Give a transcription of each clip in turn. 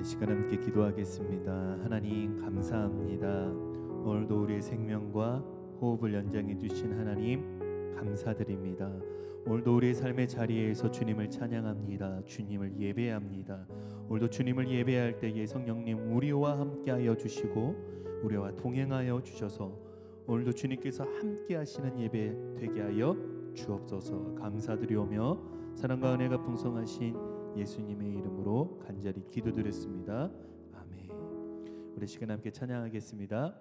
시간 함께 기도하겠습니다. 하나님 감사합니다. 오늘도 우리의 생명과 호흡을 연장해 주신 하나님 감사드립니다. 오늘도 우리의 삶의 자리에서 주님을 찬양합니다. 주님을 예배합니다. 오늘도 주님을 예배할 때에 성령님 우리와 함께하여 주시고 우리와 동행하여 주셔서 오늘도 주님께서 함께 하시는 예배 되게 하여 주옵소서. 감사드리오며 사랑과 은혜가 풍성하신 예수님의 이름으로 간절히 기도드렸습니다. 아멘. 우리 시간 함께 찬양하겠습니다.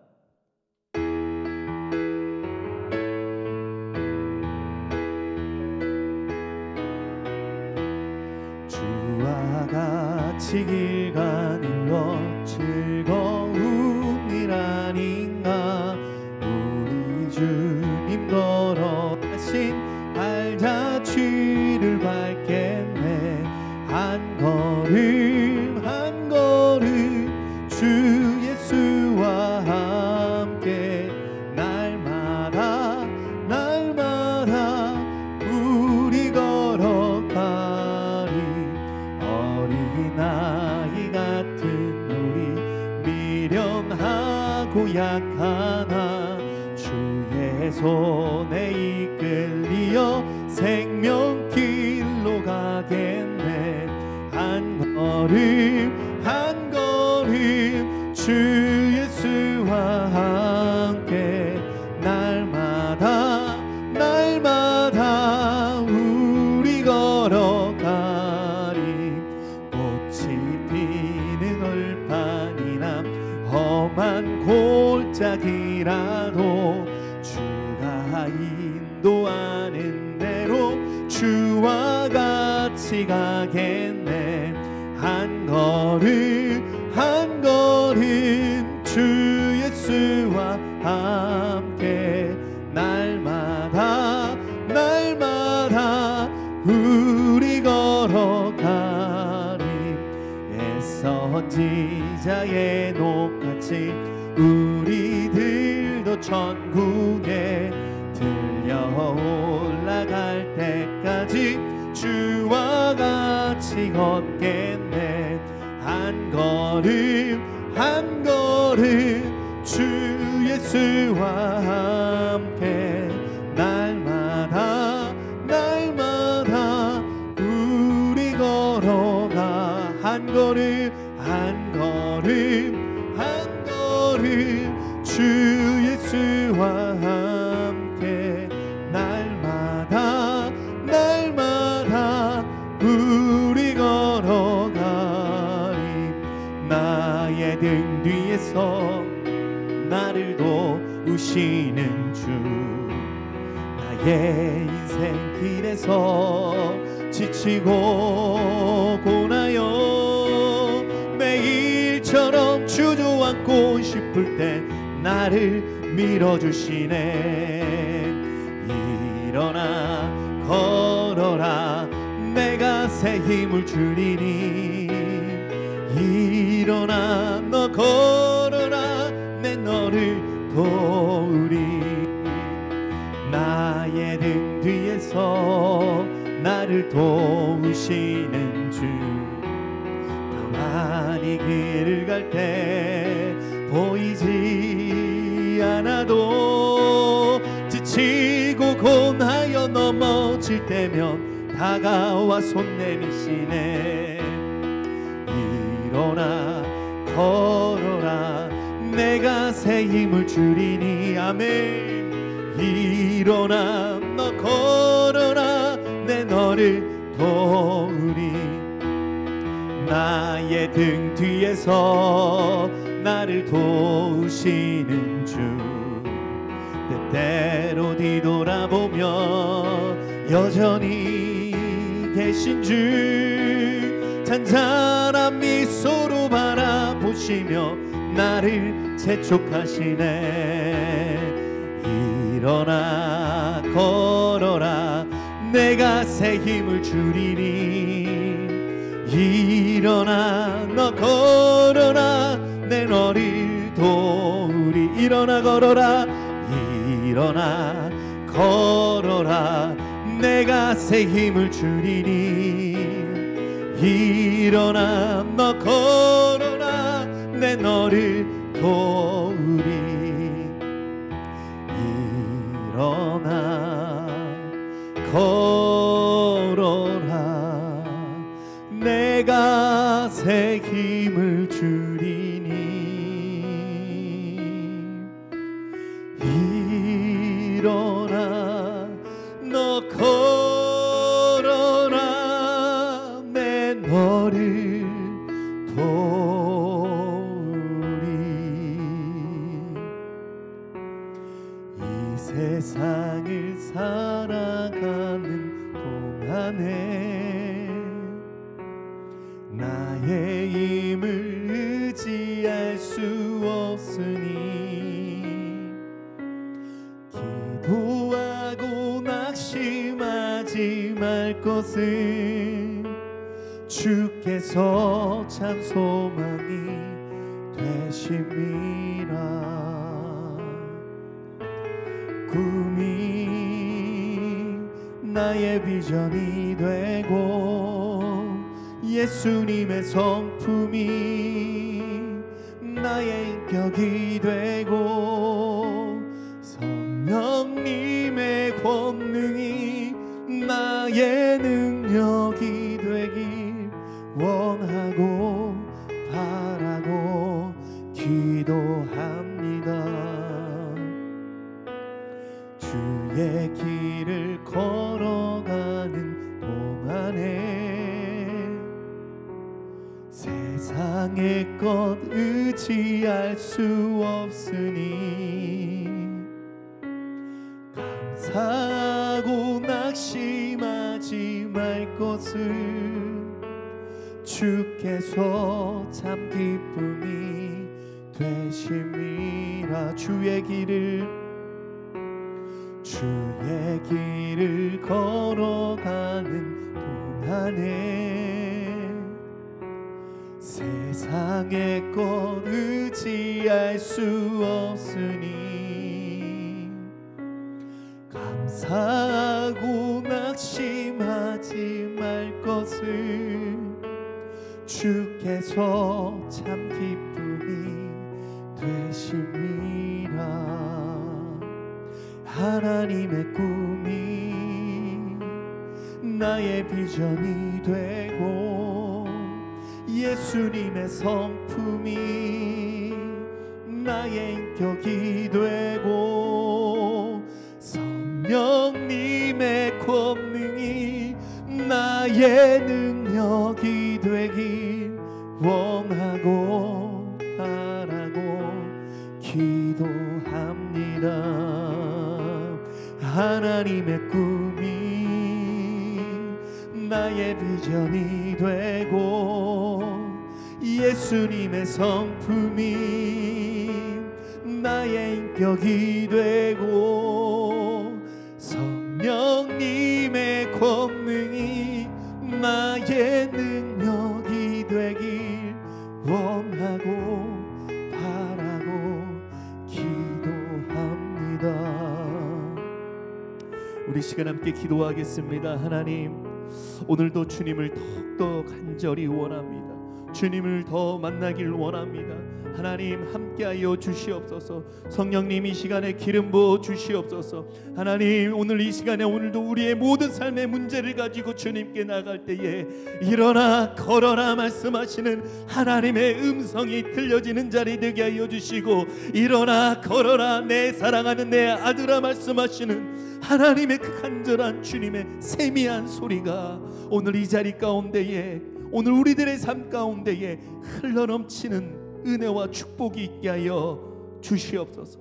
주와 같이 길 가는 것 즐거운 일 아닌가. 우리 주님 걸어가신 발자취를 밟겠네. 한 걸음 한 걸음 주 예수와 함께 날마다 날마다 우리 걸어가리. 어린아이 같은 우리 미련하고 약하나 주의 손에 이끌리어 생명길로 가겠네. 한 걸음 한 걸음 주 예수와 함께 날마다 날마다 우리 걸어가리. 꽃이 피는 올판이나 험한 골짜기라도 주가 인도하는 대로 주와 같이 가겠네. 한 걸음 한 걸음 주 예수와 함께 날마다 날마다 우리 걸어가리. 애써 지자의 녹같이 우리들도 천국에 들려 올라갈 때까지 주와 같이 걷겠네. 한 걸음 한 걸음 주 예수와 함께 날마다 날마다 우리 걸어가. 한 걸음 한 걸음 한 걸음 주 예수와 함께 날마다 날마다 우리 걸어가리. 나의 등 뒤에서 나를 도우시는 주. 나의 인생 길에서 지치고 고나여 매일처럼 주저앉고 싶을 때 나를 밀어주시네. 일어나 걸어라 내가 새 힘을 주리니. 일어나 너 걸어라 내 너를 도우리. 나의 등 뒤에서 나를 도우시는 주. 가만히 길을 갈 때 보이지 않아도 지치고 고나여 넘어질 때면 다가와 손 내미시네. 일어나 걸어라 내가 새 힘을 주리니. 아멘. 일어나 너 걸어라 내 너를 도우리. 나의 등 뒤에서 나를 도우시는 주. 때때로 뒤돌아보며 여전히 계신 주. 잔잔한 미소로 바라보시며 나를 재촉하시네. 일어나 걸어라 내가 새 힘을 주리니. 일어나 너 걸어라 내 너를 도우리. 일어나 걸어라 일어나 걸어라 내가 새 힘을 주리니. 일어나 너 걸어라 내 너를 도우리. 일어나 걸어라 내가 새 힘을 주리니. 일어나 너 걸어라 내 너를 도우리. 이 세상을 살아가는 동안에 나의 힘을 의지할 수 없으니 기도하고 낙심하지 말 것을 주께서 참 소망이 되심이라. 꿈이 나의 비전이 되고 예수님의 성품이 나의 인격이 되고 성령님의 권능이 나의 능력이 되길 원하고 바라고 기도합니다. 주의 길을 걸어가는 동안에 세상의 것 의지할 수 없으니 감사하고 낙심하지 말 것을 주께서 참 기쁨이 되심이라. 주의 길을 걸어가는 동안에 세상의 것 의지할 수 없으니 감사하고 낙심하지 말 것을 주께서 참 기쁨이 되심이라. 하나님의 꿈이 나의 비전이 되고 예수님의 성품이 나의 인격이 되고 성령님의 권능이 나의 능력이 되길 원하고 바라고 기도합니다. 하나님의 꿈이 나의 비전이 되고 예수님의 성품이 나의 인격이 되고 성령님의 권능이 나의 능력이 되길 원하고 바라고 기도합니다. 우리 시간 함께 기도하겠습니다. 하나님, 오늘도 주님을 더욱더 간절히 원합니다. 주님을 더 만나길 원합니다. 하나님 함께하여 주시옵소서. 성령님 이 시간에 기름 부어 주시옵소서. 하나님 오늘 이 시간에 오늘도 우리의 모든 삶의 문제를 가지고 주님께 나갈 때에 일어나 걸어라 말씀하시는 하나님의 음성이 들려지는 자리 되게 하여 주시고, 일어나 걸어라 내 사랑하는 내 아들아 말씀하시는 하나님의 그 간절한 주님의 세미한 소리가 오늘 이 자리 가운데에, 오늘 우리들의 삶 가운데에 흘러넘치는 은혜와 축복이 있게 하여 주시옵소서.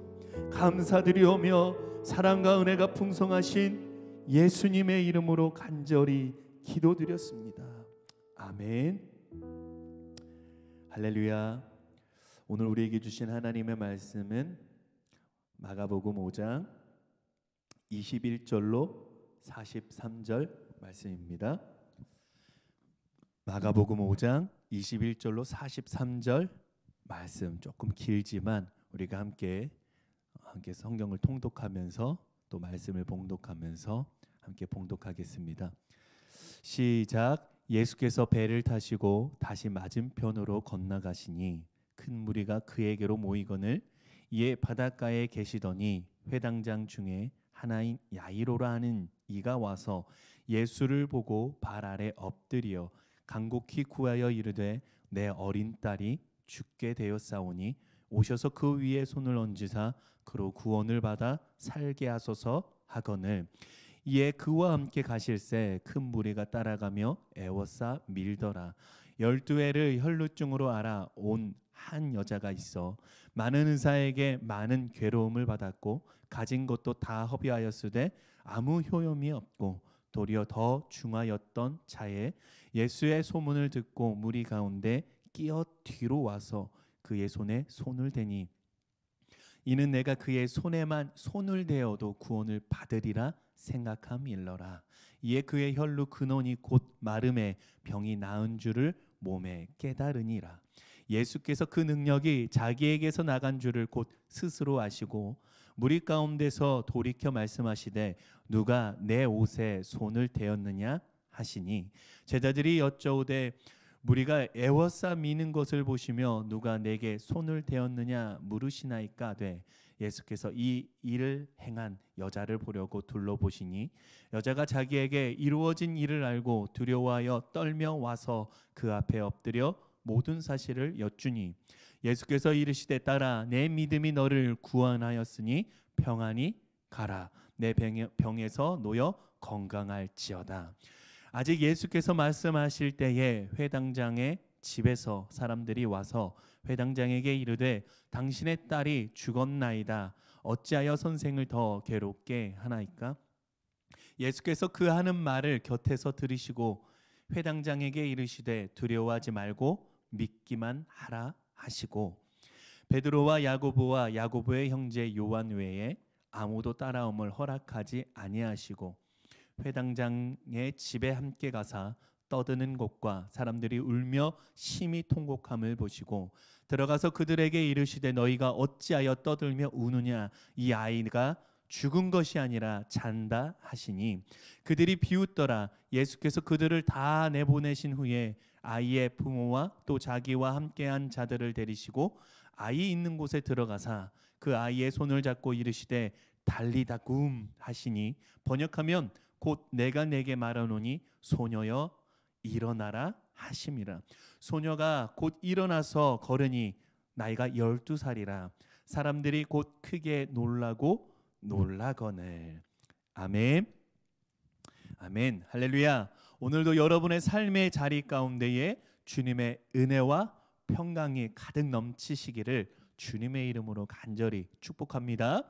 감사드리오며 사랑과 은혜가 풍성하신 예수님의 이름으로 간절히 기도드렸습니다. 아멘. 할렐루야. 오늘 우리에게 주신 하나님의 말씀은 마가복음 5장 21절로 43절 말씀입니다. 마가복음 5장 21절로 43절 말씀, 조금 길지만 우리가 함께 성경을 통독하면서 또 말씀을 봉독하면서 함께 봉독하겠습니다. 시작. 예수께서 배를 타시고 다시 맞은편으로 건너가시니 큰 무리가 그에게로 모이거늘 이에 바닷가에 계시더니 회당장 중에 하나인 야이로라 하는 이가 와서 예수를 보고 발 아래 엎드려 간곡히 구하여 이르되 내 어린 딸이 죽게 되었사오니 오셔서 그 위에 손을 얹으사 그로 구원을 받아 살게 하소서 하거늘 이에 그와 함께 가실새 큰 무리가 따라가며 애워싸 밀더라. 12해를 혈루증으로 알아 온 한 여자가 있어 많은 의사에게 많은 괴로움을 받았고 가진 것도 다 허비하였으되 아무 효험이 없고 도리어 더 중하였던 차에 예수의 소문을 듣고 무리 가운데 끼어 뒤로 와서 그의 손에 손을 대니 이는 내가 그의 손에만 손을 대어도 구원을 받으리라 생각함일러라. 이에 그의 혈루 근원이 곧 마름에 병이 나은 줄을 몸에 깨달으니라. 예수께서 그 능력이 자기에게서 나간 줄을 곧 스스로 아시고 무리 가운데서 돌이켜 말씀하시되 누가 내 옷에 손을 대었느냐 하시니 제자들이 여쭤오되 무리가 애워싸 미는 것을 보시며 누가 내게 손을 대었느냐 물으시나이까 하되 예수께서 이 일을 행한 여자를 보려고 둘러보시니 여자가 자기에게 이루어진 일을 알고 두려워하여 떨며 와서 그 앞에 엎드려 모든 사실을 여쭈니 예수께서 이르시되 딸아 내 믿음이 너를 구원하였으니 평안히 가라 내 병에서 놓여 건강할지어다. 아직 예수께서 말씀하실 때에 회당장의 집에서 사람들이 와서 회당장에게 이르되 당신의 딸이 죽었나이다. 어찌하여 선생을 더 괴롭게 하나이까? 예수께서 그 하는 말을 곁에서 들으시고 회당장에게 이르시되 두려워하지 말고 믿기만 하라 하시고 베드로와 야고보와 야고보의 형제 요한 외에 아무도 따라옴을 허락하지 아니하시고 회당장의 집에 함께 가사 떠드는 곳과 사람들이 울며 심히 통곡함을 보시고 들어가서 그들에게 이르시되 너희가 어찌하여 떠들며 우느냐 이 아이가 죽은 것이 아니라 잔다 하시니 그들이 비웃더라. 예수께서 그들을 다 내보내신 후에 아이의 부모와 또 자기와 함께한 자들을 데리시고 아이 있는 곳에 들어가사 그 아이의 손을 잡고 이르시되 달리다 굼 하시니 번역하면 곧 내가 내게 말하노니 소녀여 일어나라 하심이라. 소녀가 곧 일어나서 걸으니 나이가 12살이라. 사람들이 곧 크게 놀라고 놀라거늘. 아멘. 아멘. 할렐루야. 오늘도 여러분의 삶의 자리 가운데에 주님의 은혜와 평강이 가득 넘치시기를 주님의 이름으로 간절히 축복합니다.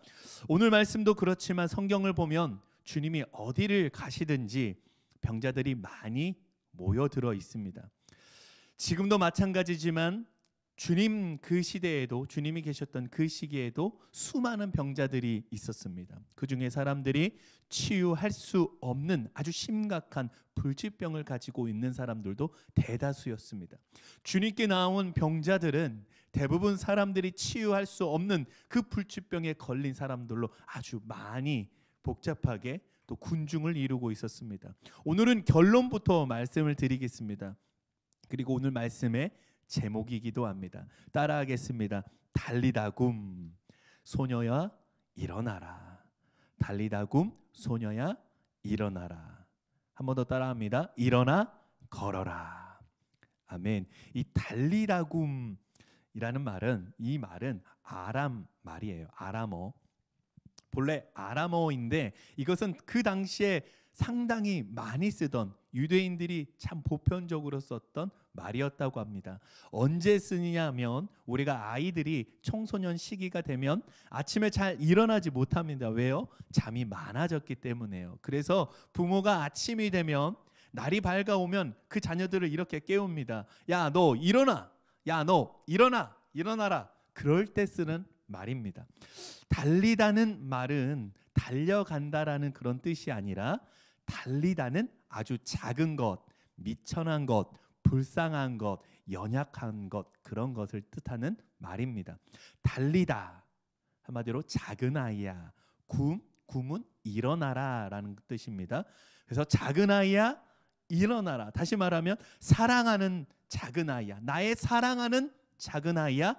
오늘 말씀도 그렇지만 성경을 보면 주님이 어디를 가시든지 병자들이 많이 모여들어 있습니다. 지금도 마찬가지지만 주님 그 시대에도 주님이 계셨던 그 시기에도 수많은 병자들이 있었습니다. 그 중에 사람들이 치유할 수 없는 아주 심각한 불치병을 가지고 있는 사람들도 대다수였습니다. 주님께 나온 병자들은 대부분 사람들이 치유할 수 없는 그 불치병에 걸린 사람들로 아주 많이 복잡하게 또 군중을 이루고 있었습니다. 오늘은 결론부터 말씀을 드리겠습니다. 그리고 오늘 말씀의 제목이기도 합니다. 따라하겠습니다. 달리다 굼 소녀야 일어나라. 달리다 굼 소녀야 일어나라. 한 번 더 따라합니다. 일어나 걸어라. 아멘. 이 달리다 굼이라는 말은 이 말은 아람 말이에요. 아람어. 본래 아람어인데 이것은 그 당시에 상당히 많이 쓰던 유대인들이 참 보편적으로 썼던 말이었다고 합니다. 언제 쓰느냐면 우리가 아이들이 청소년 시기가 되면 아침에 잘 일어나지 못합니다. 왜요? 잠이 많아졌기 때문에요. 그래서 부모가 아침이 되면 날이 밝아오면 그 자녀들을 이렇게 깨웁니다. 야, 너 일어나. 야, 너 일어나. 일어나라. 그럴 때 쓰는 말입니다. 달리다는 말은 달려간다라는 그런 뜻이 아니라 달리다는 아주 작은 것, 미천한 것, 불쌍한 것, 연약한 것 그런 것을 뜻하는 말입니다. 달리다 한마디로 작은 아이야. 굼은 일어나라라는 뜻입니다. 그래서 작은 아이야 일어나라. 다시 말하면 사랑하는 작은 아이야, 나의 사랑하는 작은 아이야,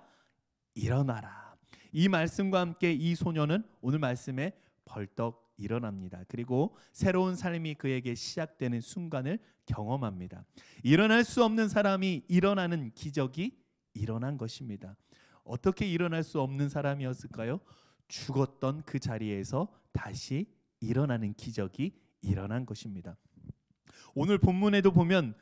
일어나라. 이 말씀과 함께 이 소녀는 오늘 말씀에 벌떡 일어납니다. 그리고 새로운 삶이 그에게 시작되는 순간을 경험합니다. 일어날 수 없는 사람이 일어나는 기적이 일어난 것입니다. 어떻게 일어날 수 없는 사람이었을까요? 죽었던 그 자리에서 다시 일어나는 기적이 일어난 것입니다. 오늘 본문에도 보면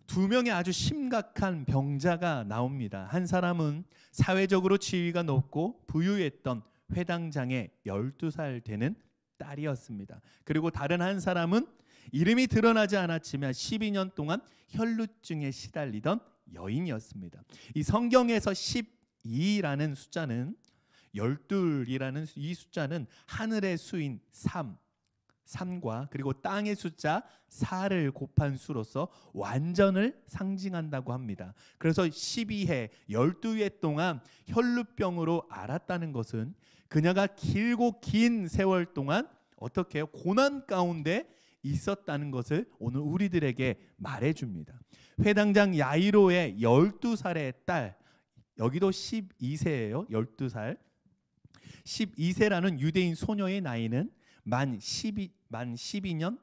두 명의 아주 심각한 병자가 나옵니다. 한 사람은 사회적으로 지위가 높고 부유했던 회당장의 12살 되는 딸이었습니다. 그리고 다른 한 사람은 이름이 드러나지 않았지만 12년 동안 혈루증에 시달리던 여인이었습니다. 이 성경에서 12라는 숫자는 12이라는 이 숫자는 하늘의 수인 3과 그리고 땅의 숫자 4를 곱한 수로서 완전을 상징한다고 합니다. 그래서 12해 12해 동안 혈루병으로 앓았다는 것은 그녀가 길고 긴 세월 동안 어떻게 해요? 고난 가운데 있었다는 것을 오늘 우리들에게 말해줍니다. 회당장 야이로의 12살의 딸, 여기도 12세예요. 12살. 12세라는 유대인 소녀의 나이는 만 12년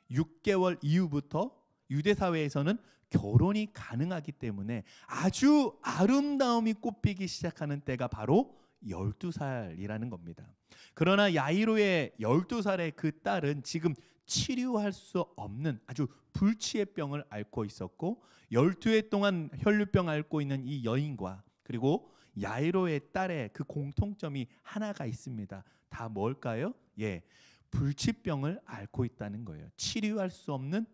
6개월 이후부터 유대 사회에서는 결혼이 가능하기 때문에 아주 아름다움이 꽃피기 시작하는 때가 바로 12살이라는 겁니다. 그러나 야이로의 12살의 그 딸은 지금 치료할 수 없는 아주 불치의 병을 앓고 있었고 12해 동안 혈루병 앓고 있는 이 여인과 그리고 야이로의 딸의 그 공통점이 하나가 있습니다. 다 뭘까요? 불치병을 앓고 있다는 거예요. 치료할 수 없는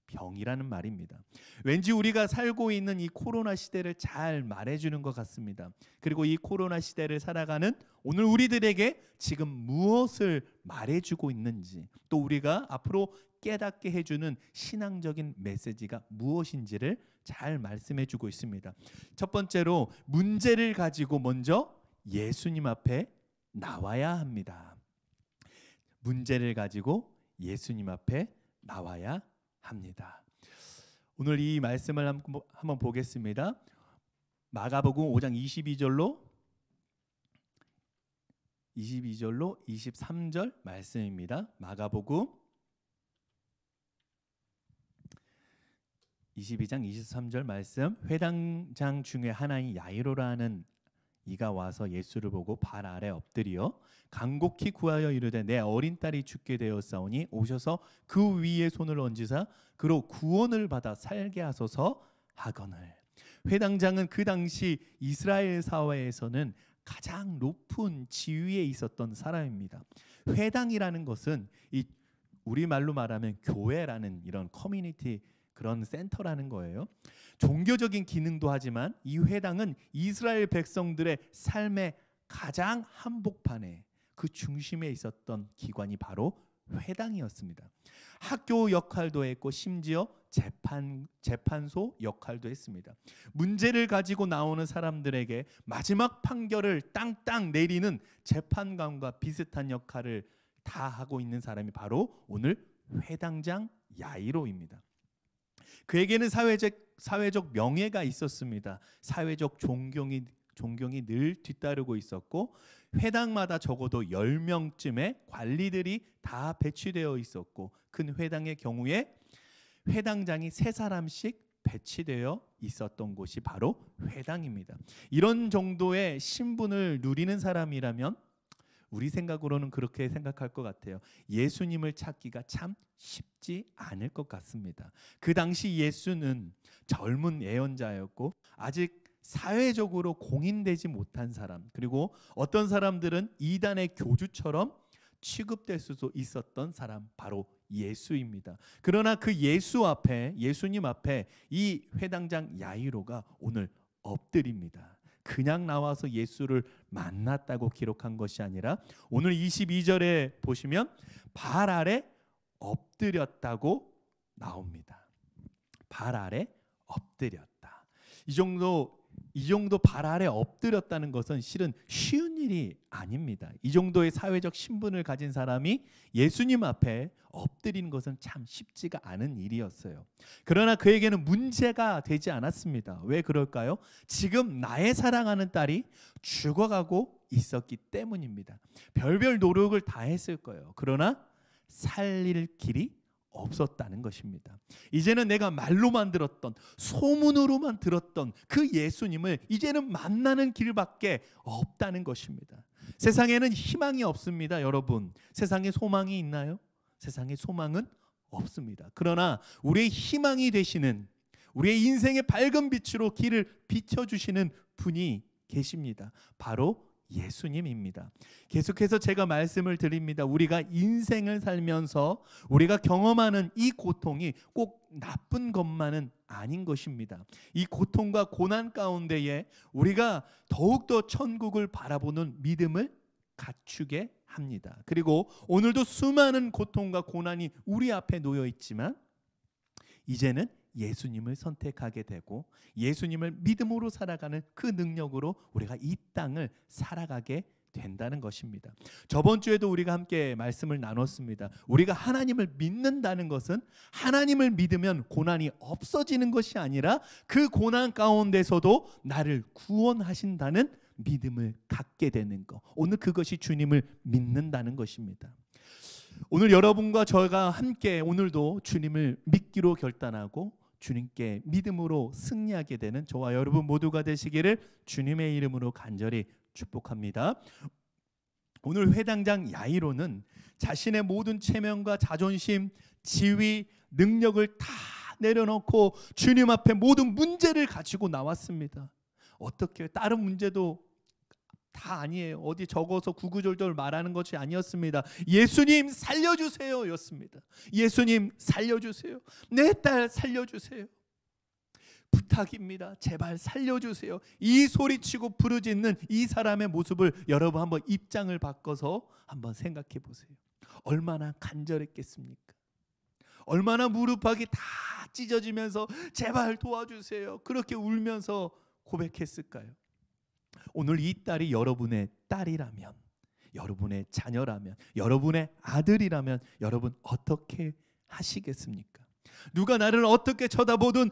병이라는 말입니다. 왠지 우리가 살고 있는 이 코로나 시대를 잘 말해주는 것 같습니다. 그리고 이 코로나 시대를 살아가는 오늘 우리들에게 지금 무엇을 말해주고 있는지, 또 우리가 앞으로 깨닫게 해주는 신앙적인 메시지가 무엇인지를 잘 말씀해주고 있습니다. 첫 번째로 문제를 가지고 먼저 예수님 앞에 나와야 합니다. 문제를 가지고 예수님 앞에 나와야 합니다. 오늘 이 말씀을 한번 보겠습니다. 마가복음 5장 22절로 23절 말씀입니다. 마가복음 22장 23절 말씀. 회당장 중에 하나인 야이로라는 이가 와서 예수를 보고 발 아래 엎드려 간곡히 구하여 이르되 내 어린 딸이 죽게 되었사오니 오셔서 그 위에 손을 얹으사 그로 구원을 받아 살게 하소서 하거늘. 회당장은 그 당시 이스라엘 사회에서는 가장 높은 지위에 있었던 사람입니다. 회당이라는 것은 이 우리말로 말하면 교회라는 이런 커뮤니티 그런 센터라는 거예요. 종교적인 기능도 하지만 이 회당은 이스라엘 백성들의 삶의 가장 한복판에 그 중심에 있었던 기관이 바로 회당이었습니다. 학교 역할도 했고 심지어 재판소 역할도 했습니다. 문제를 가지고 나오는 사람들에게 마지막 판결을 땅땅 내리는 재판관과 비슷한 역할을 다 하고 있는 사람이 바로 오늘 회당장 야이로입니다. 그에게는 사회적 명예가 있었습니다. 사회적 존경이 늘 뒤따르고 있었고 회당마다 적어도 10명쯤의 관리들이 다 배치되어 있었고 큰 회당의 경우에 회당장이 3사람씩 배치되어 있었던 곳이 바로 회당입니다. 이런 정도의 신분을 누리는 사람이라면 우리 생각으로는 그렇게 생각할 것 같아요. 예수님을 찾기가 참 쉽지 않을 것 같습니다. 그 당시 예수는 젊은 예언자였고 아직 사회적으로 공인되지 못한 사람, 그리고 어떤 사람들은 이단의 교주처럼 취급될 수도 있었던 사람, 바로 예수입니다. 그러나 그 예수님 앞에 이 회당장 야이로가 오늘 엎드립니다. 그냥 나와서 예수를 만났다고 기록한 것이 아니라 오늘 22절에 보시면 발 아래 엎드렸다고 나옵니다. 발 아래 엎드렸다. 이 정도 이 정도 발 아래 엎드렸다는 것은 실은 쉬운 일이 아닙니다. 이 정도의 사회적 신분을 가진 사람이 예수님 앞에 엎드리는 것은 참 쉽지가 않은 일이었어요. 그러나 그에게는 문제가 되지 않았습니다. 왜 그럴까요? 지금 나의 사랑하는 딸이 죽어가고 있었기 때문입니다. 별별 노력을 다 했을 거예요. 그러나 살릴 길이 없었다는 것입니다. 이제는 내가 말로만 들었던, 소문으로만 들었던 그 예수님을 이제는 만나는 길밖에 없다는 것입니다. 세상에는 희망이 없습니다. 여러분, 세상에 소망이 있나요? 세상에 소망은 없습니다. 그러나 우리의 희망이 되시는, 우리의 인생의 밝은 빛으로 길을 비춰주시는 분이 계십니다. 바로 예수님입니다. 계속해서 제가 말씀을 드립니다. 우리가 인생을 살면서 우리가 경험하는 이 고통이 꼭 나쁜 것만은 아닌 것입니다. 이 고통과 고난 가운데에 우리가 더욱더 천국을 바라보는 믿음을 갖추게 합니다. 그리고 오늘도 수많은 고통과 고난이 우리 앞에 놓여 있지만 이제는 예수님을 선택하게 되고 예수님을 믿음으로 살아가는 그 능력으로 우리가 이 땅을 살아가게 된다는 것입니다. 저번 주에도 우리가 함께 말씀을 나눴습니다. 우리가 하나님을 믿는다는 것은 하나님을 믿으면 고난이 없어지는 것이 아니라 그 고난 가운데서도 나를 구원하신다는 믿음을 갖게 되는 것. 오늘 그것이 주님을 믿는다는 것입니다. 오늘 여러분과 저가 함께 오늘도 주님을 믿기로 결단하고 주님께 믿음으로 승리하게 되는 저와 여러분 모두가 되시기를 주님의 이름으로 간절히 축복합니다. 오늘 회당장 야이로는 자신의 모든 체면과 자존심, 지위, 능력을 다 내려놓고 주님 앞에 모든 문제를 가지고 나왔습니다. 어떻게 다른 문제도 다 아니에요. 어디 적어서 구구절절 말하는 것이 아니었습니다. 예수님 살려주세요 였습니다. 예수님 살려주세요. 내 딸 살려주세요. 부탁입니다. 제발 살려주세요. 이 소리치고 부르짖는 이 사람의 모습을 여러분 한번 입장을 바꿔서 한번 생각해 보세요. 얼마나 간절했겠습니까? 얼마나 무릎팍이 다 찢어지면서 제발 도와주세요. 그렇게 울면서 고백했을까요? 오늘 이 딸이 여러분의 딸이라면, 여러분의 자녀라면, 여러분의 아들이라면 여러분 어떻게 하시겠습니까? 누가 나를 어떻게 쳐다보든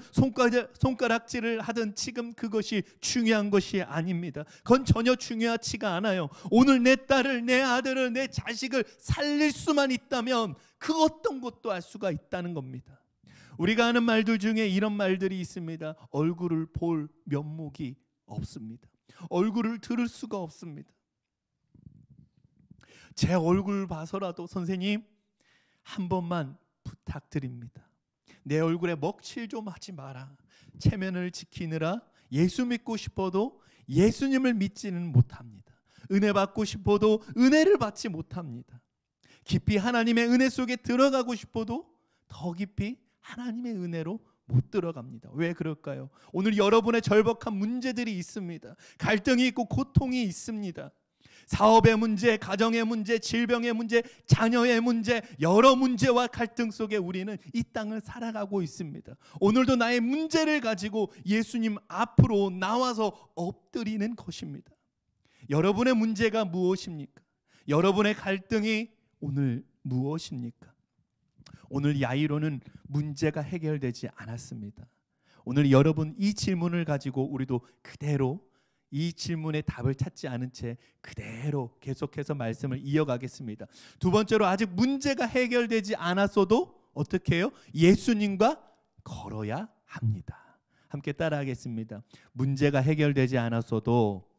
손가락질을 하든 지금 그것이 중요한 것이 아닙니다. 그건 전혀 중요하지가 않아요. 오늘 내 딸을, 내 아들을, 내 자식을 살릴 수만 있다면 그 어떤 것도 할 수가 있다는 겁니다. 우리가 하는 말들 중에 이런 말들이 있습니다. 얼굴을 볼 면목이 없습니다. 얼굴을 들을 수가 없습니다. 제 얼굴 봐서라도 선생님 한 번만 부탁드립니다. 내 얼굴에 먹칠 좀 하지 마라. 체면을 지키느라 예수 믿고 싶어도 예수님을 믿지는 못합니다. 은혜 받고 싶어도 은혜를 받지 못합니다. 깊이 하나님의 은혜 속에 들어가고 싶어도 더 깊이 하나님의 은혜로 못 들어갑니다. 왜 그럴까요? 오늘 여러분의 절박한 문제들이 있습니다. 갈등이 있고 고통이 있습니다. 사업의 문제, 가정의 문제, 질병의 문제, 자녀의 문제, 여러 문제와 갈등 속에 우리는 이 땅을 살아가고 있습니다. 오늘도 나의 문제를 가지고 예수님 앞으로 나와서 엎드리는 것입니다. 여러분의 문제가 무엇입니까? 여러분의 갈등이 오늘 무엇입니까? 오늘 야이로는 문제가 해결되지 않았습니다. 오늘 여러분 이 질문을 가지고 우리도 그대로 이 질문에 답을 찾지 않은 채 그대로 계속해서 말씀을 이어가겠습니다. 두 번째로 아직 문제가 해결되지 않았어도 어떻게 해요? 예수님과 걸어야 합니다. 함께 따라하겠습니다. 문제가 해결되지 않았어도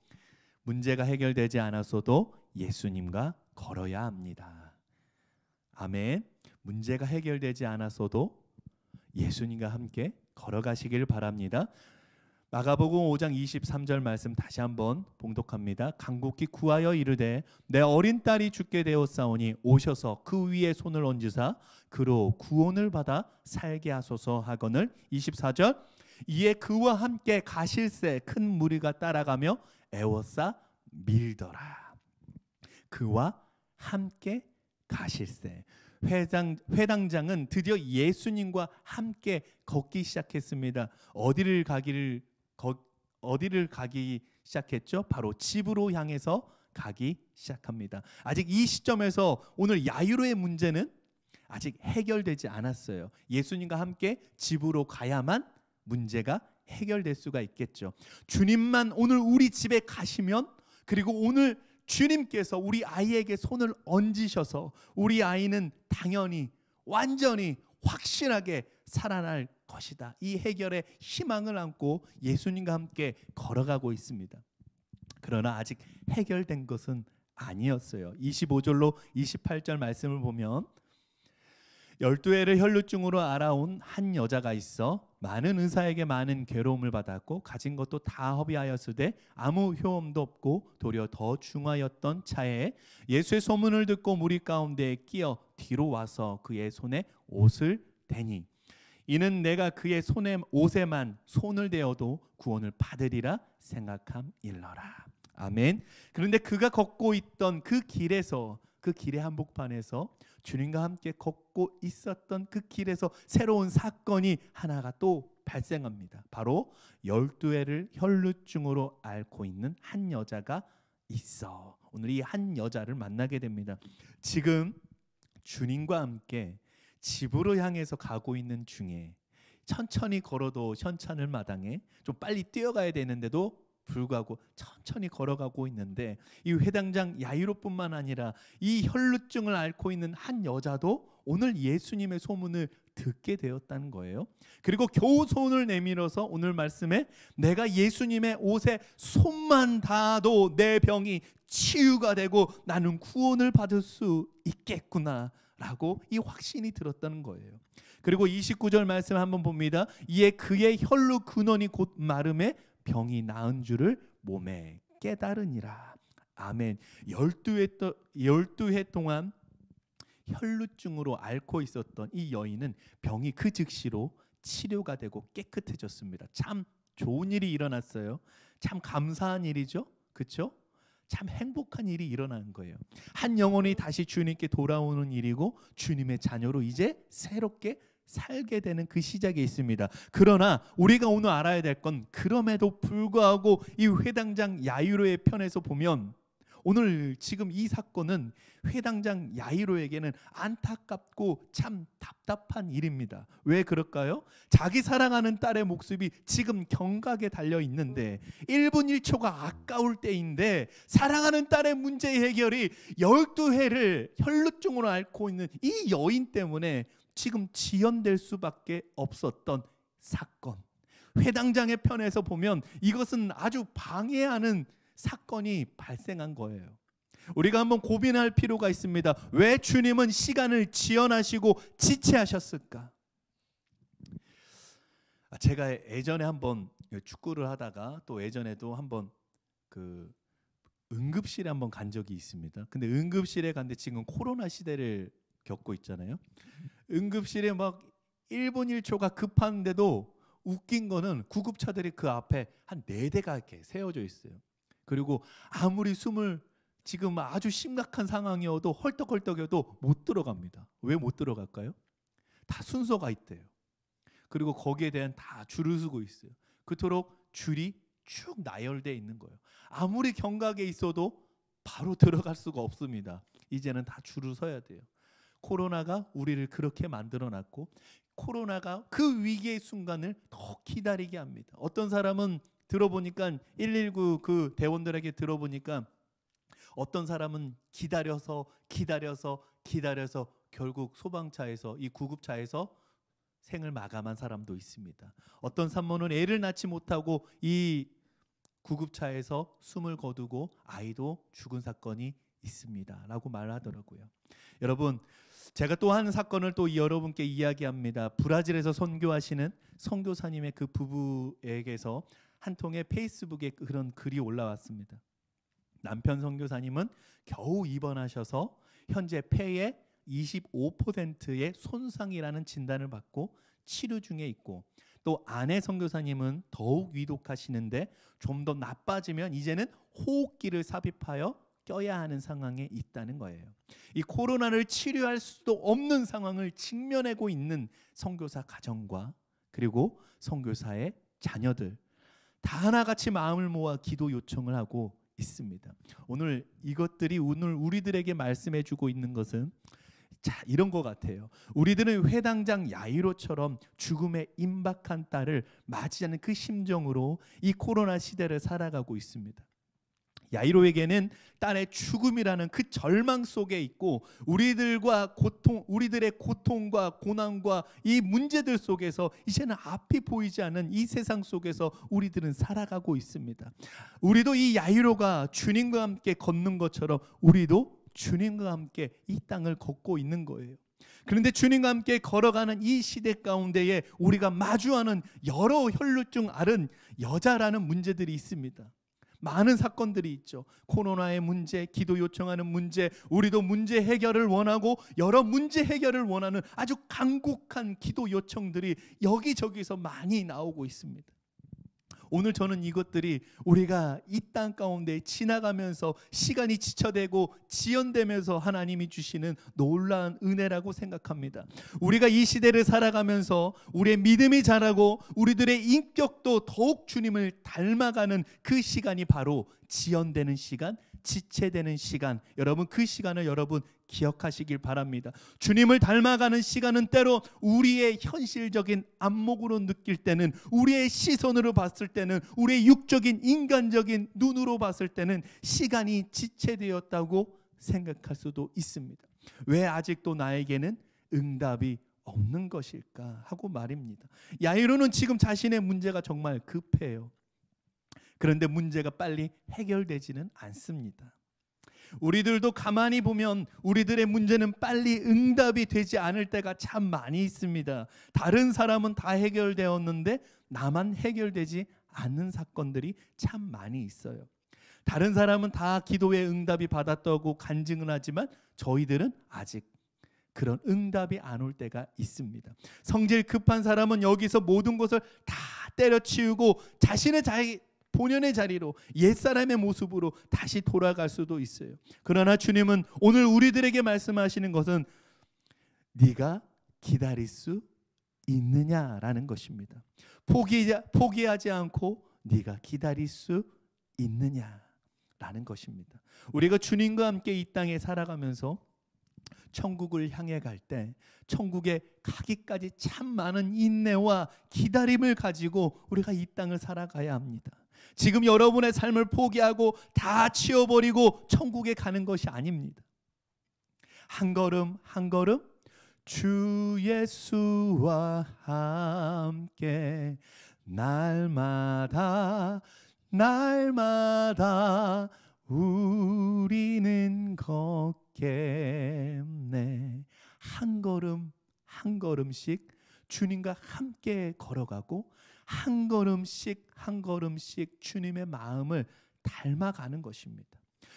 예수님과 걸어야 합니다. 아멘. 문제가 해결되지 않았어도 예수님과 함께 걸어가시길 바랍니다. 마가복음 5장 23절 말씀 다시 한번 봉독합니다. 간곡히 구하여 이르되 내 어린 딸이 죽게 되었사오니 오셔서 그 위에 손을 얹으사 그로 구원을 받아 살게 하소서 하거늘. 24절 이에 그와 함께 가실새 큰 무리가 따라가며 애워싸 밀더라. 그와 함께 가실새. 회당장은 드디어 예수님과 함께 걷기 시작했습니다. 어디를 가기 시작했죠? 바로 집으로 향해서 가기 시작합니다. 아직 이 시점에서 오늘 야이로의 문제는 아직 해결되지 않았어요. 예수님과 함께 집으로 가야만 문제가 해결될 수가 있겠죠. 주님만 오늘 우리 집에 가시면, 그리고 오늘 주님께서 우리 아이에게 손을 얹으셔서 우리 아이는 당연히 완전히 확실하게 살아날 것이다. 이 해결의 희망을 안고 예수님과 함께 걸어가고 있습니다. 그러나 아직 해결된 것은 아니었어요. 25절로 28절 말씀을 보면 12해를 혈루증으로 알아온 한 여자가 있어 많은 의사에게 많은 괴로움을 받았고 가진 것도 다 허비하였으되 아무 효험도 없고 도리어 더 중하였던 차에 예수의 소문을 듣고 무리 가운데에 끼어 뒤로 와서 그의 손에 옷을 대니 이는 내가 그의 옷에만 손을 대어도 구원을 받으리라 생각함일러라. 아멘. 그런데 그가 걷고 있던 그 길에서, 그 길의 한복판에서 주님과 함께 걷고 있었던 그 길에서 새로운 사건이 하나가 또 발생합니다. 바로 12해를 혈루증으로 앓고 있는 한 여자가 있어. 오늘 이 한 여자를 만나게 됩니다. 지금 주님과 함께 집으로 향해서 가고 있는 중에 천천히 걸어도 현찮을 마당에 좀 빨리 뛰어가야 되는데도 불구하고 천천히 걸어가고 있는데 이 회당장 야이로뿐만 아니라 이 혈루증을 앓고 있는 한 여자도 오늘 예수님의 소문을 듣게 되었다는 거예요. 그리고 겨우 손을 내밀어서 오늘 말씀에 내가 예수님의 옷에 손만 닿아도 내 병이 치유가 되고 나는 구원을 받을 수 있겠구나 라고 이 확신이 들었다는 거예요. 그리고 29절 말씀 한번 봅니다. 이에 그의 혈루 근원이 곧 마름에 병이 나은 줄을 몸에 깨달으니라. 아멘. 12해 동안 혈루증으로 앓고 있었던 이 여인은 병이 그 즉시로 치료가 되고 깨끗해졌습니다. 참 좋은 일이 일어났어요. 참 감사한 일이죠. 그렇죠? 참 행복한 일이 일어나는 거예요. 한 영혼이 다시 주님께 돌아오는 일이고 주님의 자녀로 이제 새롭게 살게 되는 그 시작이 있습니다. 그러나 우리가 오늘 알아야 될 건 그럼에도 불구하고 이 회당장 야이로의 편에서 보면 오늘 지금 이 사건은 회당장 야이로에게는 안타깝고 참 답답한 일입니다. 왜 그럴까요? 자기 사랑하는 딸의 목숨이 지금 경각에 달려 있는데 1분 1초가 아까울 때인데 사랑하는 딸의 문제 해결이 12해를 혈루증으로 앓고 있는 이 여인 때문에 지금 지연될 수밖에 없었던 사건. 회당장의 편에서 보면 이것은 아주 방해하는 사건이 발생한 거예요. 우리가 한번 고민할 필요가 있습니다. 왜 주님은 시간을 지연하시고 지체하셨을까? 제가 예전에 한번 축구를 하다가 또 예전에도 한번 그 응급실에 한번 간 적이 있습니다. 근데 응급실에 갔는데 지금 코로나 시대를 겪고 있잖아요. 응급실에 막 1분 1초가 급한데도 웃긴 거는 구급차들이 그 앞에 한 4대가 이렇게 세워져 있어요. 그리고 아무리 숨을 지금 아주 심각한 상황이어도 헐떡헐떡여도 못 들어갑니다. 왜 못 들어갈까요? 다 순서가 있대요. 그리고 거기에 대한 다 줄을 서고 있어요. 그토록 줄이 쭉 나열되어 있는 거예요. 아무리 경각에 있어도 바로 들어갈 수가 없습니다. 이제는 다 줄을 서야 돼요. 코로나가 우리를 그렇게 만들어놨고 코로나가 그 위기의 순간을 더 기다리게 합니다. 어떤 사람은 들어보니까 119 그 대원들에게 들어보니까 어떤 사람은 기다려서 결국 소방차에서 이 구급차에서 생을 마감한 사람도 있습니다. 어떤 산모는 애를 낳지 못하고 이 구급차에서 숨을 거두고 아이도 죽은 사건이 있습니다 라고 말하더라고요. 여러분, 제가 또 한 사건을 또 여러분께 이야기합니다. 브라질에서 선교하시는 선교사님의 그 부부에게서 한 통의 페이스북에 그런 글이 올라왔습니다. 남편 선교사님은 겨우 입원하셔서 현재 폐의 25%의 손상이라는 진단을 받고 치료 중에 있고 또 아내 선교사님은 더욱 위독하시는데 좀 더 나빠지면 이제는 호흡기를 삽입하여 껴야 하는 상황에 있다는 거예요. 이 코로나를 치료할 수도 없는 상황을 직면하고 있는 선교사 가정과 그리고 선교사의 자녀들, 다 하나같이 마음을 모아 기도 요청을 하고 있습니다. 오늘 이것들이 오늘 우리들에게 말씀해 주고 있는 것은 이런 것 같아요. 우리들은 회당장 야이로처럼 죽음의 임박한 딸을 맞이하는 그 심정으로 이 코로나 시대를 살아가고 있습니다. 야이로에게는 딸의 죽음이라는 그 절망 속에 있고 우리들의 고통과 고난과 이 문제들 속에서 이제는 앞이 보이지 않는 이 세상 속에서 우리들은 살아가고 있습니다. 우리도 이 야이로가 주님과 함께 걷는 것처럼 우리도 주님과 함께 이 땅을 걷고 있는 거예요. 그런데 주님과 함께 걸어가는 이 시대 가운데에 우리가 마주하는 여러 혈루증 앓은 여자라는 문제들이 있습니다. 많은 사건들이 있죠. 코로나의 문제, 기도 요청하는 문제, 우리도 문제 해결을 원하고 여러 문제 해결을 원하는 아주 간곡한 기도 요청들이 여기저기서 많이 나오고 있습니다. 오늘 저는 이것들이 우리가 이 땅 가운데 지나가면서 시간이 지쳐되고 지연되면서 하나님이 주시는 놀라운 은혜라고 생각합니다. 우리가 이 시대를 살아가면서 우리의 믿음이 자라고 우리들의 인격도 더욱 주님을 닮아가는 그 시간이 바로 지연되는 시간, 지체되는 시간. 여러분, 그 시간을 여러분 기억하시길 바랍니다. 주님을 닮아가는 시간은 때로 우리의 현실적인 안목으로 느낄 때는, 우리의 시선으로 봤을 때는, 우리의 육적인 인간적인 눈으로 봤을 때는 시간이 지체되었다고 생각할 수도 있습니다. 왜 아직도 나에게는 응답이 없는 것일까 하고 말입니다. 야이로는 지금 자신의 문제가 정말 급해요. 그런데 문제가 빨리 해결되지는 않습니다. 우리들도 가만히 보면 우리들의 문제는 빨리 응답이 되지 않을 때가 참 많이 있습니다. 다른 사람은 다 해결되었는데 나만 해결되지 않는 사건들이 참 많이 있어요. 다른 사람은 다 기도의 응답이 받았다고 간증을 하지만 저희들은 아직 그런 응답이 안 올 때가 있습니다. 성질 급한 사람은 여기서 모든 것을 다 때려치우고 자신의 본연의 자리로, 옛사람의 모습으로 다시 돌아갈 수도 있어요. 그러나 주님은 오늘 우리들에게 말씀하시는 것은 네가 기다릴 수 있느냐라는 것입니다. 포기하지 않고 네가 기다릴 수 있느냐라는 것입니다. 우리가 주님과 함께 이 땅에 살아가면서 천국을 향해 갈 때 천국에 가기까지 참 많은 인내와 기다림을 가지고 우리가 이 땅을 살아가야 합니다. 지금 여러분의 삶을 포기하고 다 치워버리고 천국에 가는 것이 아닙니다. 한 걸음 한 걸음 주 예수와 함께 날마다 우리는 걷겠네. 한 걸음 한 걸음씩 주님과 함께 걸어가고 한 걸음씩 주님의 마음을 닮아가는 것입니다.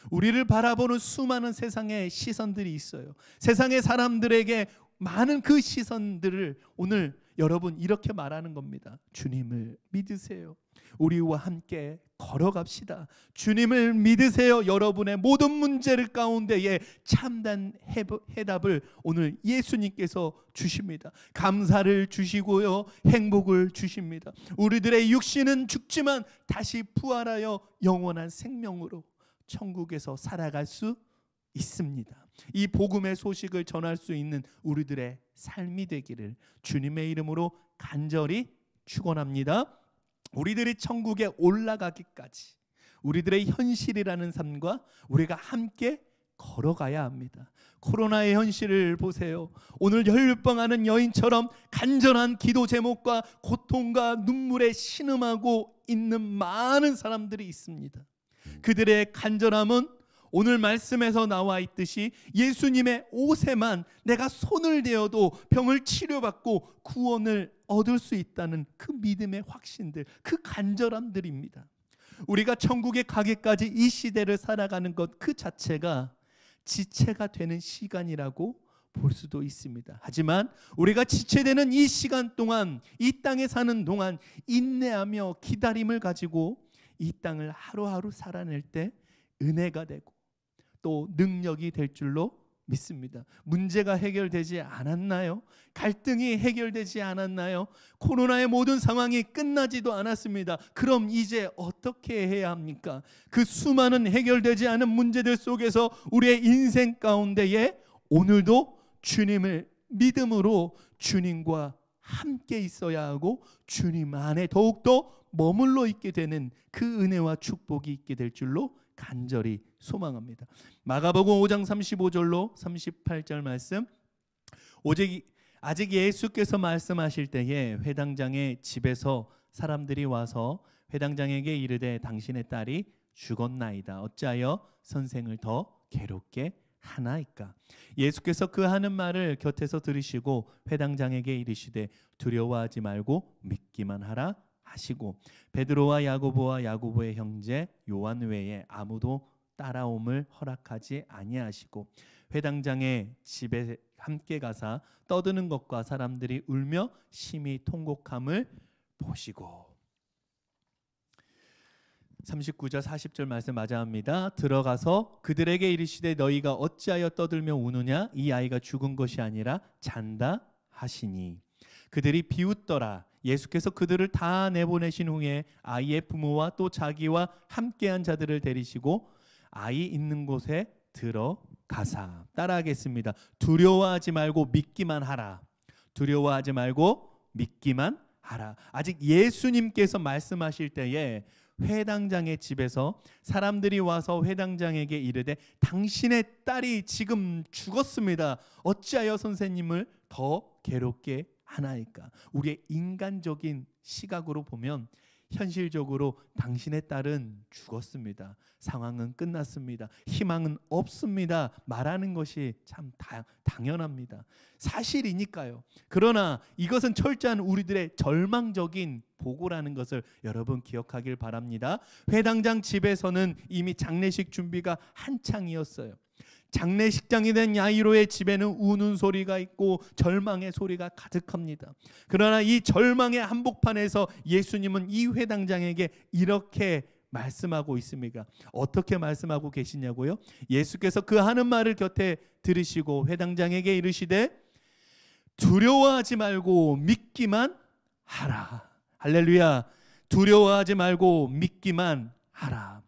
우리를 바라보는 수많은 세상의 시선들이 있어요. 세상의 사람들에게 많은 그 시선들을 오늘 여러분 이렇게 말하는 겁니다. 주님을 믿으세요. 우리와 함께 걸어갑시다. 주님을 믿으세요. 여러분의 모든 문제를 가운데에 참된 해답을 오늘 예수님께서 주십니다. 감사를 주시고요, 행복을 주십니다. 우리들의 육신은 죽지만 다시 부활하여 영원한 생명으로 천국에서 살아갈 수 있습니다. 이 복음의 소식을 전할 수 있는 우리들의 삶이 되기를 주님의 이름으로 간절히 축원합니다. 우리들이 천국에 올라가기까지 우리들의 현실이라는 삶과 우리가 함께 걸어가야 합니다. 코로나의 현실을 보세요. 오늘 혈루병하는 여인처럼 간절한 기도 제목과 고통과 눈물에 신음하고 있는 많은 사람들이 있습니다. 그들의 간절함은 오늘 말씀에서 나와 있듯이 예수님의 옷에만 내가 손을 대어도 병을 치료받고 구원을 얻을 수 있다는 그 믿음의 확신들, 그 간절함들입니다. 우리가 천국에 가기까지 이 시대를 살아가는 것 그 자체가 지체가 되는 시간이라고 볼 수도 있습니다. 하지만 우리가 지체되는 이 시간 동안, 이 땅에 사는 동안 인내하며 기다림을 가지고 이 땅을 하루하루 살아낼 때 은혜가 되고 또 능력이 될 줄로 믿습니다. 문제가 해결되지 않았나요? 갈등이 해결되지 않았나요? 코로나의 모든 상황이 끝나지도 않았습니다. 그럼 이제 어떻게 해야 합니까? 그 수많은 해결되지 않은 문제들 속에서 우리의 인생 가운데에 오늘도 주님을 믿음으로 주님과 함께 있어야 하고 주님 안에 더욱더 머물러 있게 되는 그 은혜와 축복이 있게 될 줄로 간절히 소망합니다. 마가복음 5장 35절로 38절 말씀. 아직 예수께서 말씀하실 때에 회당장의 집에서 사람들이 와서 회당장에게 이르되 당신의 딸이 죽었나이다. 어찌하여 선생을 더 괴롭게 하나이까? 예수께서 그 하는 말을 곁에서 들으시고 회당장에게 이르시되 두려워하지 말고 믿기만 하라 하시고 베드로와 야고보와 야고보의 형제 요한 외에 아무도 따라옴을 허락하지 아니하시고 회당장의 집에 함께 가사 떠드는 것과 사람들이 울며 심히 통곡함을 보시고. 39절 40절 말씀 맞아합니다. 들어가서 그들에게 이르시되 너희가 어찌하여 떠들며 우느냐? 이 아이가 죽은 것이 아니라 잔다 하시니 그들이 비웃더라. 예수께서 그들을 다 내보내신 후에 아이의 부모와 또 자기와 함께한 자들을 데리시고 아이 있는 곳에 들어가사. 따라하겠습니다. 두려워하지 말고 믿기만 하라. 두려워하지 말고 믿기만 하라. 아직 예수님께서 말씀하실 때에 회당장의 집에서 사람들이 와서 회당장에게 이르되 당신의 딸이 지금 죽었습니다. 어찌하여 선생님을 더 괴롭게 하나이까? 우리의 인간적인 시각으로 보면 현실적으로 당신의 딸은 죽었습니다. 상황은 끝났습니다. 희망은 없습니다. 말하는 것이 참 당연합니다. 사실이니까요. 그러나 이것은 철저한 우리들의 절망적인 보고라는 것을 여러분 기억하길 바랍니다. 회당장 집에서는 이미 장례식 준비가 한창이었어요. 장례식장이 된 야이로의 집에는 우는 소리가 있고 절망의 소리가 가득합니다. 그러나 이 절망의 한복판에서 예수님은 이 회당장에게 이렇게 말씀하고 있습니다. 어떻게 말씀하고 계시냐고요? 예수께서 그 하는 말을 곁에 들으시고 회당장에게 이르시되 두려워하지 말고 믿기만 하라. 할렐루야. 두려워하지 말고 믿기만 하라.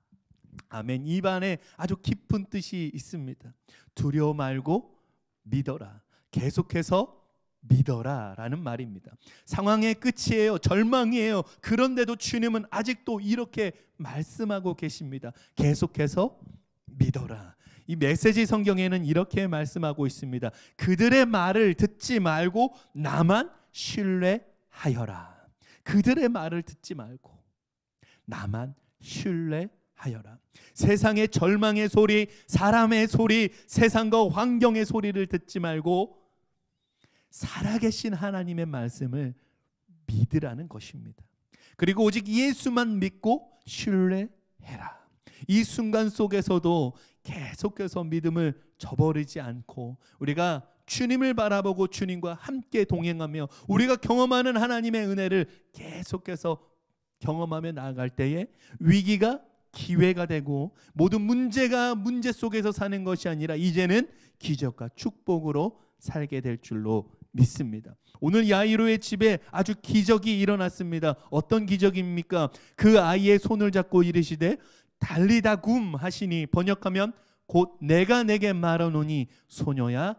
아멘. 입안에 아주 깊은 뜻이 있습니다. 두려워 말고 믿어라. 계속해서 믿어라 라는 말입니다. 상황의 끝이에요. 절망이에요. 그런데도 주님은 아직도 이렇게 말씀하고 계십니다. 계속해서 믿어라. 이 메시지 성경에는 이렇게 말씀하고 있습니다. 그들의 말을 듣지 말고 나만 신뢰하여라. 그들의 말을 듣지 말고 나만 신뢰하여라. 세상의 절망의 소리, 사람의 소리, 세상과 환경의 소리를 듣지 말고 살아계신 하나님의 말씀을 믿으라는 것입니다. 그리고 오직 예수만 믿고 신뢰해라. 이 순간 속에서도 계속해서 믿음을 저버리지 않고 우리가 주님을 바라보고 주님과 함께 동행하며 우리가 경험하는 하나님의 은혜를 계속해서 경험하며 나아갈 때에 위기가 기회가 되고 모든 문제가 문제 속에서 사는 것이 아니라 이제는 기적과 축복으로 살게 될 줄로 믿습니다. 오늘 야이로의 집에 아주 기적이 일어났습니다. 어떤 기적입니까? 그 아이의 손을 잡고 이르시되 달리다 굼 하시니 번역하면 곧 내가 내게 말하노니 소녀야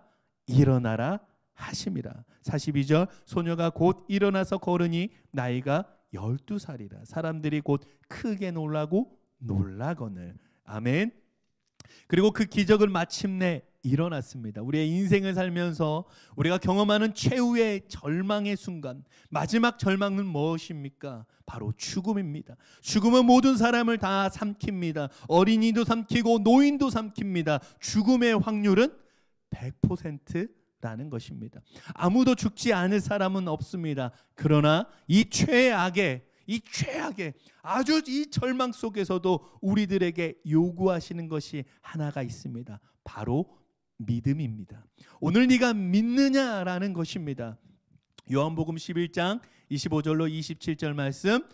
일어나라 하심이라. 42절 소녀가 곧 일어나서 걸으니 나이가 12살이라. 사람들이 곧 크게 놀라거늘. 아멘. 그리고 그 기적을 마침내 일어났습니다. 우리의 인생을 살면서 우리가 경험하는 최후의 절망의 순간, 마지막 절망은 무엇입니까? 바로 죽음입니다. 죽음은 모든 사람을 다 삼킵니다. 어린이도 삼키고 노인도 삼킵니다. 죽음의 확률은 100%라는 것입니다. 아무도 죽지 않을 사람은 없습니다. 그러나 이 최악의 아주 이 절망 속에서도 우리들에게 요구하시는 것이 하나가 있습니다. 바로 믿음입니다. 오늘 네가 믿느냐라는 것입니다. 요한복음 11장 25절로 27절 말씀.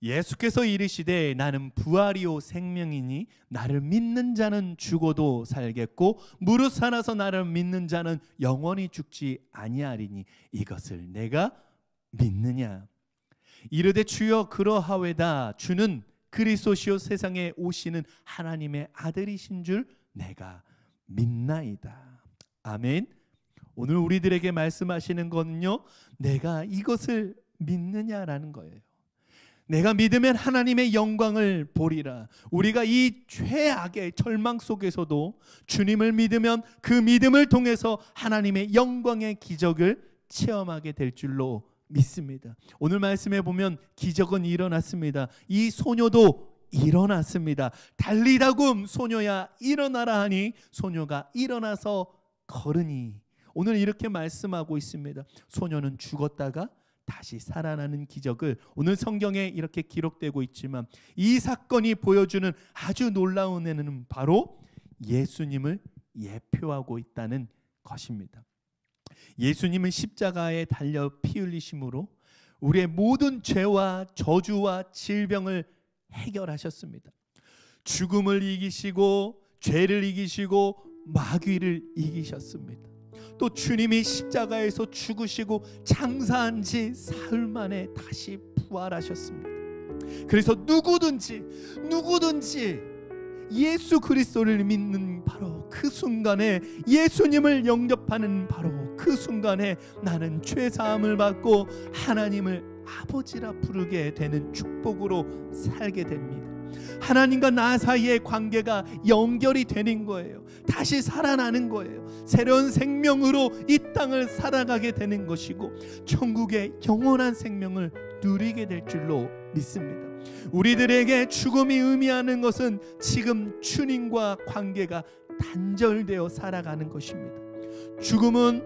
예수께서 이르시되 나는 부활이요 생명이니 나를 믿는 자는 죽어도 살겠고 무릇 살아서 나를 믿는 자는 영원히 죽지 아니하리니 이것을 내가 믿느냐. 이르되 주여 그러하외다. 주는 그리스도시요 세상에 오시는 하나님의 아들이신 줄 내가 믿나이다. 아멘. 오늘 우리들에게 말씀하시는 거는요, 내가 이것을 믿느냐라는 거예요. 내가 믿으면 하나님의 영광을 보리라. 우리가 이 최악의 절망 속에서도 주님을 믿으면 그 믿음을 통해서 하나님의 영광의 기적을 체험하게 될 줄로 믿습니다. 오늘 말씀에 보면 기적은 일어났습니다. 이 소녀도 일어났습니다. 달리다굼 소녀야 일어나라 하니 소녀가 일어나서 걸으니. 오늘 이렇게 말씀하고 있습니다. 소녀는 죽었다가 다시 살아나는 기적을 오늘 성경에 이렇게 기록되고 있지만 이 사건이 보여주는 아주 놀라운 애는 바로 예수님을 예표하고 있다는 것입니다. 예수님은 십자가에 달려 피 흘리심으로 우리의 모든 죄와 저주와 질병을 해결하셨습니다. 죽음을 이기시고 죄를 이기시고 마귀를 이기셨습니다. 또 주님이 십자가에서 죽으시고 장사한 지 사흘 만에 다시 부활하셨습니다. 그래서 누구든지 예수 그리스도를 믿는 바로 그 순간에, 예수님을 영접하는 바로 그 순간에 나는 죄사함을 받고 하나님을 아버지라 부르게 되는 축복으로 살게 됩니다. 하나님과 나 사이의 관계가 연결이 되는 거예요. 다시 살아나는 거예요. 새로운 생명으로 이 땅을 살아가게 되는 것이고 천국의 영원한 생명을 누리게 될 줄로 믿습니다. 우리들에게 죽음이 의미하는 것은 지금 주님과 관계가 단절되어 살아가는 것입니다. 죽음은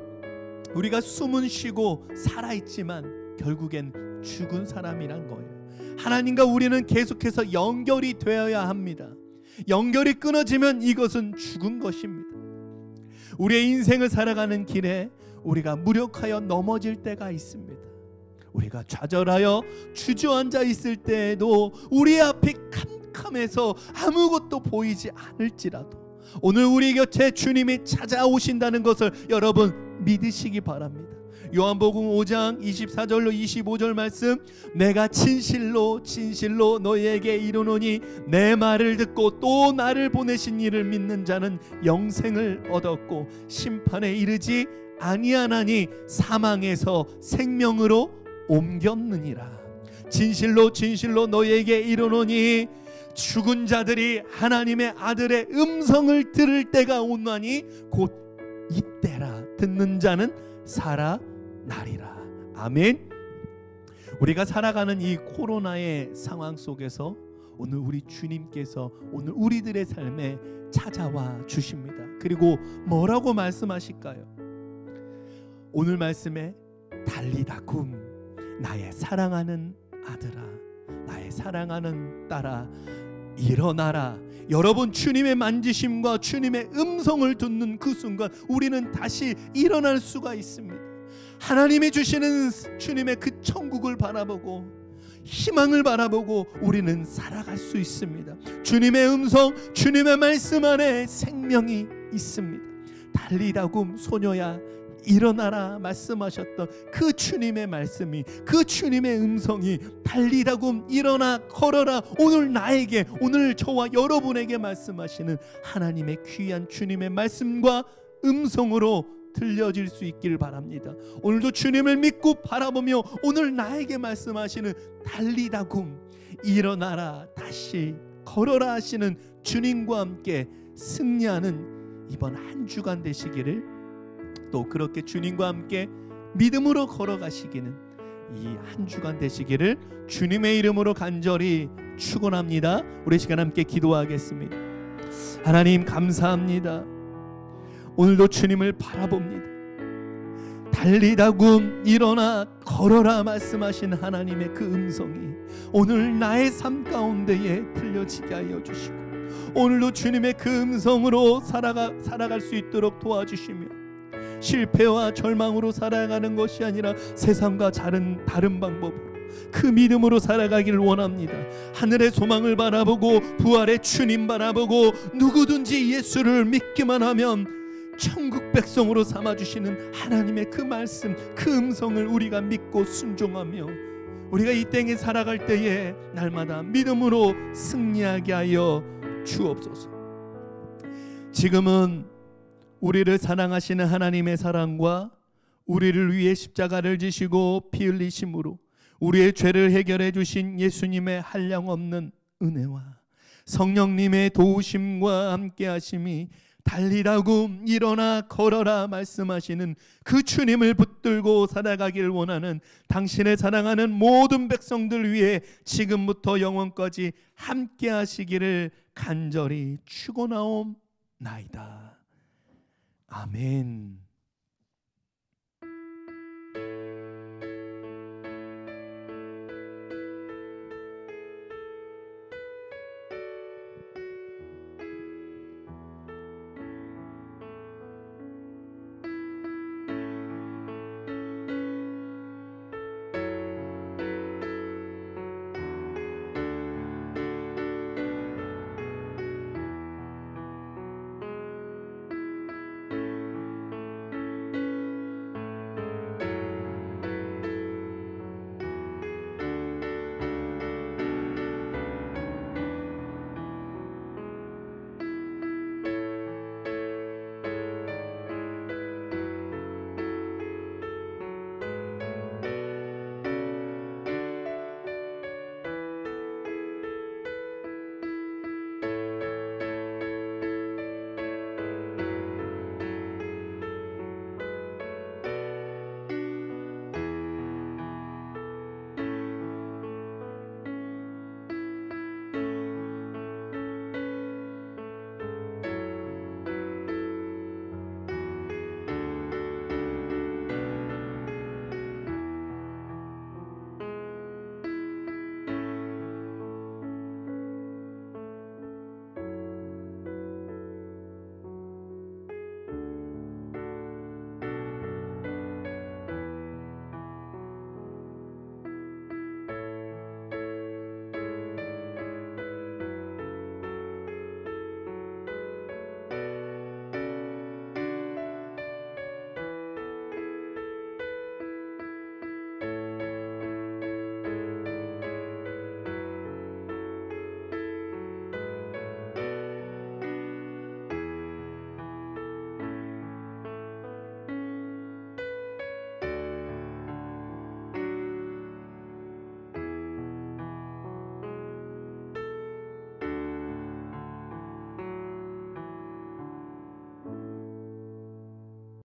우리가 숨은 쉬고 살아있지만 결국엔 죽은 사람이란 거예요. 하나님과 우리는 계속해서 연결이 되어야 합니다. 연결이 끊어지면 이것은 죽은 것입니다. 우리의 인생을 살아가는 길에 우리가 무력하여 넘어질 때가 있습니다. 우리가 좌절하여 주저앉아 있을 때에도 우리 앞이 캄캄해서 아무것도 보이지 않을지라도 오늘 우리 곁에 주님이 찾아오신다는 것을 여러분 믿으시기 바랍니다. 요한복음 5장 24절로 25절 말씀, 내가 진실로 너희에게 이르노니 내 말을 듣고 또 나를 보내신 이를 믿는 자는 영생을 얻었고 심판에 이르지 아니하나니 사망에서 생명으로 옮겼느니라. 진실로 너희에게 이르노니 죽은 자들이 하나님의 아들의 음성을 들을 때가 오나니 곧 이때라. 듣는 자는 살아나리라. 아멘. 우리가 살아가는 이 코로나의 상황 속에서 오늘 우리 주님께서 오늘 우리들의 삶에 찾아와 주십니다. 그리고 뭐라고 말씀하실까요? 오늘 말씀에 달리다굼 나의 사랑하는 아들아, 나의 사랑하는 딸아, 일어나라. 여러분, 주님의 만지심과 주님의 음성을 듣는 그 순간 우리는 다시 일어날 수가 있습니다. 하나님이 주시는 주님의 그 천국을 바라보고 희망을 바라보고 우리는 살아갈 수 있습니다. 주님의 음성, 주님의 말씀 안에 생명이 있습니다. 달리다굼 소녀야 일어나라 말씀하셨던 그 주님의 말씀이, 그 주님의 음성이 달리다굼 일어나 걸어라. 오늘 나에게, 오늘 저와 여러분에게 말씀하시는 하나님의 귀한 주님의 말씀과 음성으로 들려질 수 있기를 바랍니다. 오늘도 주님을 믿고 바라보며 오늘 나에게 말씀하시는 달리다굼 일어나라 다시 걸어라 하시는 주님과 함께 승리하는 이번 한 주간 되시기를, 또 그렇게 주님과 함께 믿음으로 걸어가시기는 이 한 주간 되시기를 주님의 이름으로 간절히 축원합니다. 우리 시간 함께 기도하겠습니다. 하나님 감사합니다. 오늘도 주님을 바라봅니다. 달리다굼 일어나 걸어라 말씀하신 하나님의 그 음성이 오늘 나의 삶 가운데에 들려지게 하여 주시고 오늘도 주님의 그 음성으로 살아갈 수 있도록 도와주시며 실패와 절망으로 살아가는 것이 아니라 세상과 다른 방법으로 그 믿음으로 살아가길 원합니다. 하늘의 소망을 바라보고 부활의 주님 바라보고 누구든지 예수를 믿기만 하면 천국 백성으로 삼아주시는 하나님의 그 말씀, 그 음성을 우리가 믿고 순종하며 우리가 이 땅에 살아갈 때에 날마다 믿음으로 승리하게 하여 주옵소서. 지금은 우리를 사랑하시는 하나님의 사랑과 우리를 위해 십자가를 지시고 피 흘리심으로 우리의 죄를 해결해 주신 예수님의 한량없는 은혜와 성령님의 도우심과 함께 하심이 달리라고 일어나 걸어라 말씀하시는 그 주님을 붙들고 살아가길 원하는 당신의 사랑하는 모든 백성들 위해 지금부터 영원까지 함께 하시기를 간절히 축원하옵나이다. 아멘.